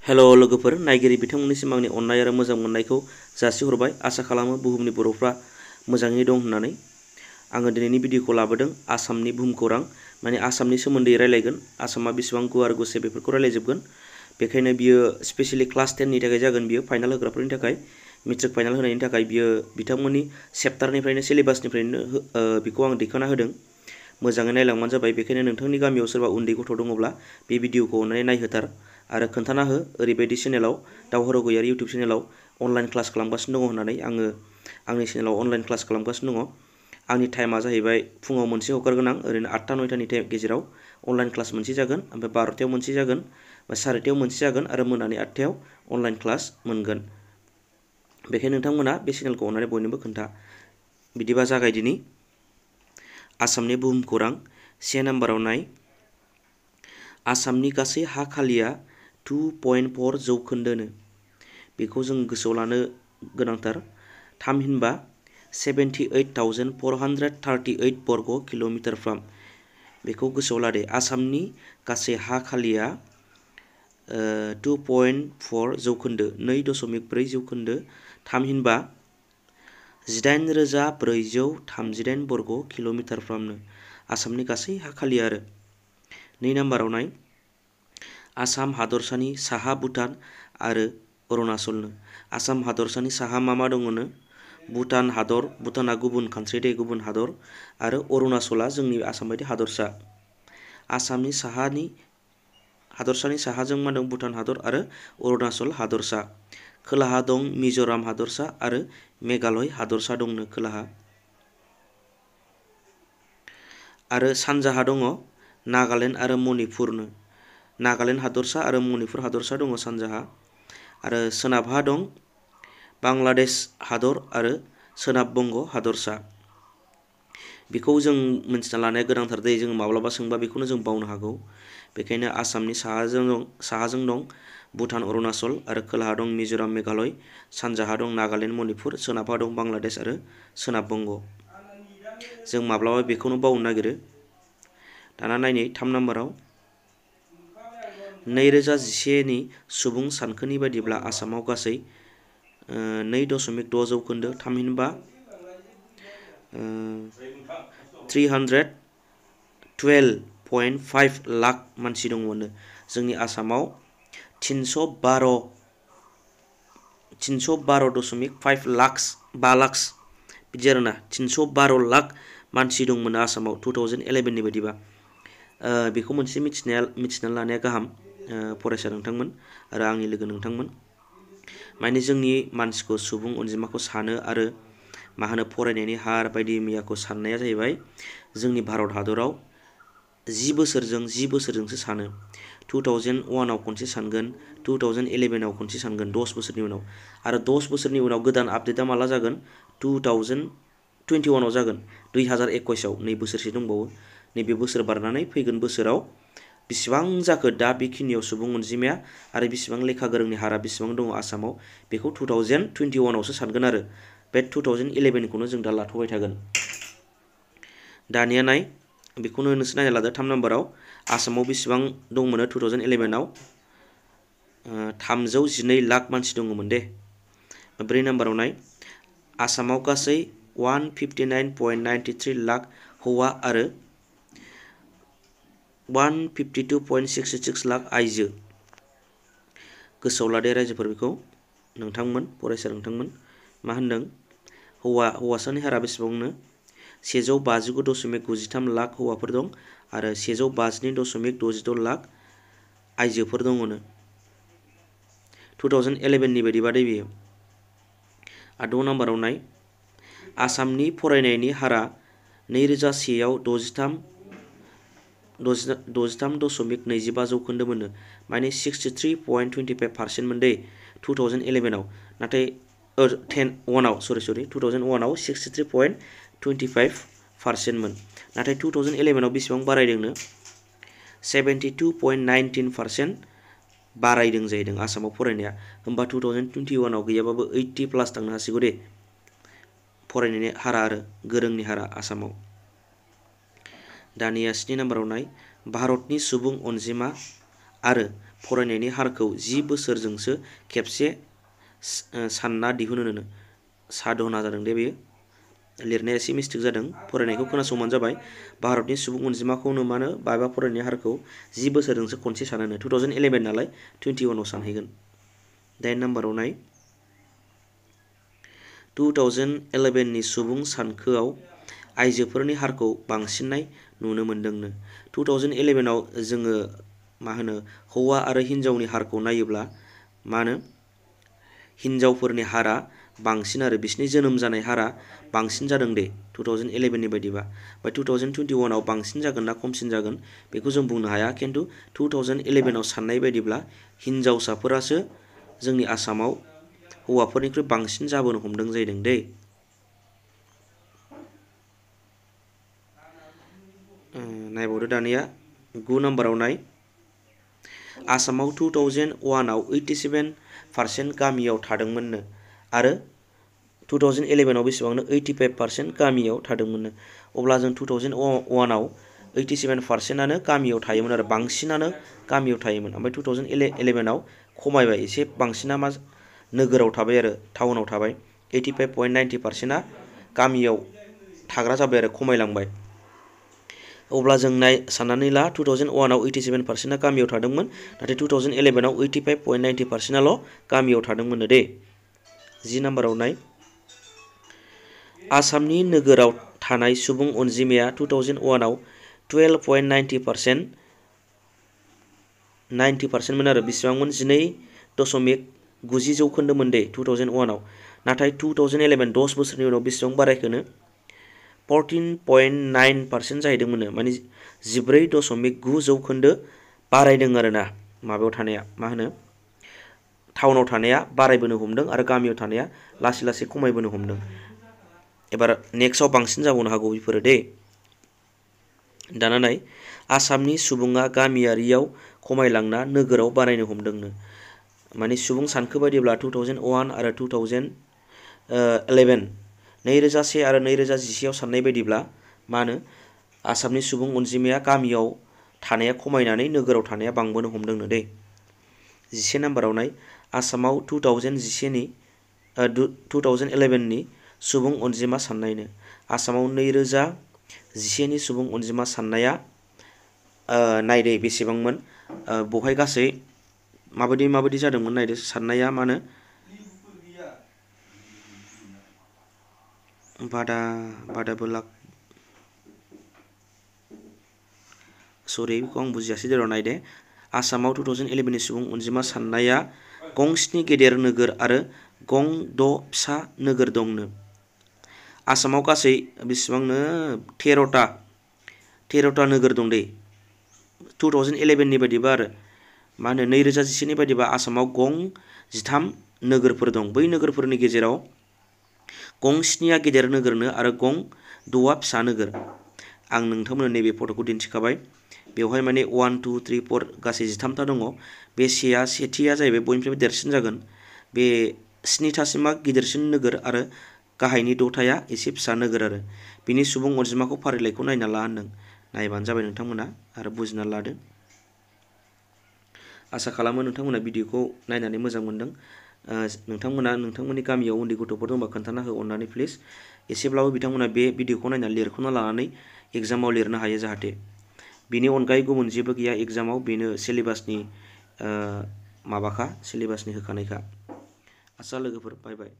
हेल' लोगोफोर नायगिरि बिथांमोननिसिम आंनि अननाय आरो मोजां मोननायखौ जासिहरबाय। आसा खालामो बुहुमनि बर'फ्रा मोजाङै दं होननानै। आङो दिनैनि भिडिअखौ लाबोदों आसामनि बुहुमखौरां माने आसामनि सोमोन्दै रायलायगोन। आसामा बेसेबां गुवार गुसेब बेफोरखौ रायलायजोबगोन। बेखायनो बियो स्पेसियेलि क्लास 10नि थाखाय जागोन, बियो फाइनाल होग्राफोरनि थाखाय, मेट्रिक फाइनाल होनायनि थाखाय बियो बिथांमोननि चेप्टारनिफ्रायनो सिलेबासनिफ्रायनो बेखौ आं दैखांना होदों। मोजाङै नायलांबानो जाबाय। बेखायनो नोंथांनि गामियाव सोरबा उन्दै गथ' दङब्ला बे भिडिअखौ अननानै नायहोथार आरो खोन्थाना हो ओरैबायदि चेनेलाव दावहरु गयारि इउटुब चेनेलाव अनलाइन क्लास खालामगासिनो दङ होननानै। आङो आंनि चेनेलाव अनलाइन क्लास खालामगासिनो दङ। आंनि टाइमा जाहैबाय फुङाव मोनसे हगारगोन आं ओरैनो 8टा-9टानि गेजेराव अनलाइन क्लास मोनसे जागोन, ओमफ्राय 12टायाव मोनसे जागोन, 12:30आव मोनसे जागोन आरो मोनानि 8टायाव अनलाइन क्लास मोनगोन। बेखायनो नोंथांमोना बे चेनेलखौ अननानै बयनोबो खोन्था। बिदिबा जागायदिनि। आसामनि बुहुमखौरां 1 नाम्बाराव नाय। आसामनि गासै हा खालिया 2.4 जौखोन्दोनो। बेखौ जों गोसोआव लानो गोनांथार। थामहिनबा 78,438 बर्ग किल'मिटारफ्राम। बेखौ गोसोआव लादे। आसामनि गासै हा खालिया 2.4 जौखोन्दो, 2.4 जौखोन्दो, थामहिनबा 18,438 बर्ग किल'मिटारफ्रामनो आसामनि गासै हा खालि आरो। 2 नाम्बाराव नाय। आसाम हादरसानि साहा भुटान आरो अरुणाचलनो। आसाम हादरसानि साहा मा दङनो? भुटान हादर, भुटाना गुबुन कान्ट्रि दे, गुबुन हादर, आरो अरुणाचला जोंनि आसाम बायदि हादरसा। आसामनि हादरसानि साहाजों मा दं? भुटान हादर आरो अरुणाचल हादरसा। खोलाहा दं मिज'राम हादरसा आरो मेघालय हादरसा दंनो खोलाहा। आरो सानजाहा दङ नागालेण्ड आरो मणिपुरनो। नागालेण्ड हादरसा आरो मणिपुर हादरसा दङ सानजाहा। आरो सोनाबहा दं बांलादेश हादर आरो सोनाब बंग हादरसा। बेखौ जों मिन्थिना लानाया गोनांथार दे, जों माब्लाबा सोंबा बेखौनो जों बावनो हागौ। बेखायनो आसामनि साहाजों दं भुटान अरुणाचल आरो खोलाहा दं मिज'राम मेघालय, सानजाहा दं नागालेण्ड मणिपुर, सोनाबहा दं बांलादेश आरो सोनाब बंग। जों माब्लाबा बेखौनो बावनो नागिरो। दाना नायनि 3 नाम्बाराव। 2011नि सुबुं सानखोनि बायदिब्ला आसामाव गासै 2.6 जौखोन्दो, थामहिनबा 312.5 लाख मानसि दंमोननो। जोंनि आसामाव 312.5 लाख बिदि आरोना, 312 लाख मानसि दंमोन आसामाव 2011नि बायदिबा। बेखौ मोनसे मिथिना लानाया गाहाम फरायसा नोंथांमोन आरो आंनि लोगो नोंथांमोन। माने जोंनि मानसिखौ, सुबुं अनजिमाखौ सानो आरो फरायनायनि हार बायदि मैयाखौ साननाया जाहैबाय जोंनि भारत हादराव 10 बोसोरजोंसो सानो। 2001आव खनसे सानगोन, 2011आव खनसे सानगोन, 10 बोसोरनि उनाव। आरो 10 बोसोरनि उनाव गोदान आपडेटआ माला जागोन? 2021आव जागोन, 2021आव। नै बोसोरसे दंबावो। नैबे बोसोर बारनानै फैगोन बोसोराव बेसेबां जाखो दा बेखिनियाव सुबुं अनजिमाया आरो बेसेबां लेखा गोरोंनि हारा बेसेबां दङ आसामाव, बेखौ 2021आवसो सानगोन आरो। बे 2011खौनो जों दा लाथ'बाय थागोन। दानिया नाय, बेखौनो नोंसोर नायना लादो 3 नाम्बाराव। आसामाव बेसेबां दंमोनो 2011आव? 312 लाख मानसि दङमोन दे। 4 नाम्बाराव नाय। आसामाव गासै 159.93 लाख हौवा आरो 152.66 लाख आइजो। गोसोआव लादे रायजोफोर बेखौ, नोंथांमोन फरायसा नोंथांमोन। मा होनदों? हौवासानि हारा बेसेबांनो? 159.93 लाख हौवाफोर दं आरो 152.66 लाख आइजोफोर दङनो। 2011नि बायदिबा दे बेयो। 8 नाम्बाराव नाय। आसामनि फरायनायनि हारा 2001आव 63.25 जौखोन्दो मोनो, माने 63.25% मोन दे 2011आव। नाथाय 2001आव 63.25% मोन। नाथाय 2011आव बेसेबां बारायदोंनो? 72.19% बारायदों जाहैदों आसामाव फरायनाया। होमबा 2021आव गैयाबाबो 80+ थांनो हासिगौ दे फरायनायनि हारा आरो गोरोंनि हारा आसामाव। दानिया 7 नाम्बाराव नाय। भारतनि सुबुं अनजिमा आरो फरायनायनि हारखौ 10 बोसोरजोंसो खेबसे सानना दिहुनो साधना जादों दे बेयो लिरनाया एसे मिस्टेक जादों फरायनायखौ खोनासंबानो जाबाय भारतनि सुबुं अनजिमाखौनो मानो बायबा फरायनायनि हारखौ 10 बोसोरजोंसो खनसे सानो 2011 नालाय 21 सानहैगोन 8 नाम्बाराव नाय 2011 नि सुबुं सानखोआव आइजोफोरनि हारखौ बांसिननाय नुनो मोन्दोंनो 2011 आव जोङो मा होनो हौवा आरो हिन्जावनि हारखौ नायोब्ला मा होनो हिन्जावफोरनि हारा बांसिन आरो बिसिनि जोनोम जानाय हारा बांसिन जादों दे 2011 नि बायदिबा बा 2021 आव बांसिन जागोन ना खमसिन जागोन बेखौ जों बुंनो हाया खिन्थु 2011 आव साननाय बायदिब्ला हिन्जावसाफोरासो जोंनि आसामाव हौवाफोरनिख्रुइ बांसिन जाबोनो हमदों जाहैदों दे नायबावदो दानिया 9 नाम्बाराव नाय आसामाव 2001 आव 87% गामियाव थादोंमोननो आरो 2011 आव बेसेबांनो 85% गामियाव थादोंमोननो अब्ला जों 2001 आव 87%आनो गामियाव थायोमोन आरो बांसिनानो गामियाव थायोमोन ओमफ्राय 2011 आव खमायबाय एसे बांसिना मा नोगोराव थाबाय आरो टाउनाव थाबाय 85.90%आ गामियाव थाग्रा जाबाय आरो खमायलांबाय अब्ला जों साननानै ला 2001 आव 87%आ गामियाव थादोंमोन नाथाय 2011 आव 85.90%आल' गामियाव थादोंमोननो दे 10 नाम्बाराव नाय आसामनि नोगोराव थानाय सुबुं अनजिमाया 2001 आव 12.90% मोन आरो बेसेबांमोन 12.90 जौखोन्दोमोन दे 2001 आव नाथाय 2011 10 बोसोरनि उनाव बेसेबां बारायखोनो 14.9% जाहैदोंमोन माने 14.9 जौखोन्दो बारायदों आरोना माबायाव थानाया मा होनो टाउनाव थानाया बारायबोनो हमदों आरो गामियाव थानाया लासै लासै खमायबोनो हमदों एबार नेक्स्टआव बांसिन जाबावनो हागौ बेफोरो दे दाना नाय आसामनि सुबुङा गामियारियाव खमायलांना नोगोराव बारायनो हमदोंनो माने सुबुं सानखो बायदिब्ला 2001 आरो 2011 2001 आरो 2011 आव साननाय बायदिब्ला मा होनो आसामनि सुबुं अनजिमाया गामियाव थानाया खमायनानै नोगोराव थानाया बांबोनो हमदोंनो दे 11 नाम्बाराव नाय आसामाव 2011 नि सुबुं अनजिमा साननायनो आसामाव 2011 नि सुबुं अनजिमा साननाया नायदो बेसेबांमोन बहाय गासै माबायदि जादोंमोन नायदो साननाया मा होनो बादाबोला सरि बेखौ आं बुजियासै जेराव नायदे आसामाव 2011 नि सुबुं अनजिमा साननाया गं 7 गेदेर नोगोर आरो गं 6 फिसा नोगोर दंनो आसामाव गासै बेसेबांनो 13टा नोगोर दं दे 2011 नि बायदिबा आरो मा होनो 2011 नि बायदिबा आसामाव गं 13 नोगोरफोर दं बै नोगोरफोरनि गेजेराव गं 7आ गेदेर नोगोरनो आरो गं 6आ फिसा नोगोर आं नोंथांमोननो नैबे फट'खौ दिन्थिखाबाय बेवहाय माने 1 2 3 4 गासै 13टा दङ बे सेथिया जाहैबाय बयनिफ्रायबो देरसिन जागोन बे 7थासिमा गिदिरसिन नोगोर आरो गाहायनि 6थाया एसे फिसा नोगोर आरो बिनि सुबुं अनजिमाखौ फारिलाइखौ नायना ला होनदों नायबानो जाबाय नोंथांमोना आरो बुजिना लादो आसा खालामो नोंथांमोना भिडिअखौ नायनानै मोजां मोनदों नोंथांमोना नोंथांमोननि गामियाव उन्दै गथ'फोर दंबा खोन्थाना हो अननानै प्लिज एसेब्लाबो बिथांमोना बे भिडिअखौ नायनानै लिरख'ना लानानै एग्जामाव लिरनो हायो जाहाथे बिनि अनगायै गुबुन जेबो गैया एग्जामाव बेनो सिलेबासनि माबाखा सिलेबासनि होखानायखा आसा लोगोफोर बाय बाय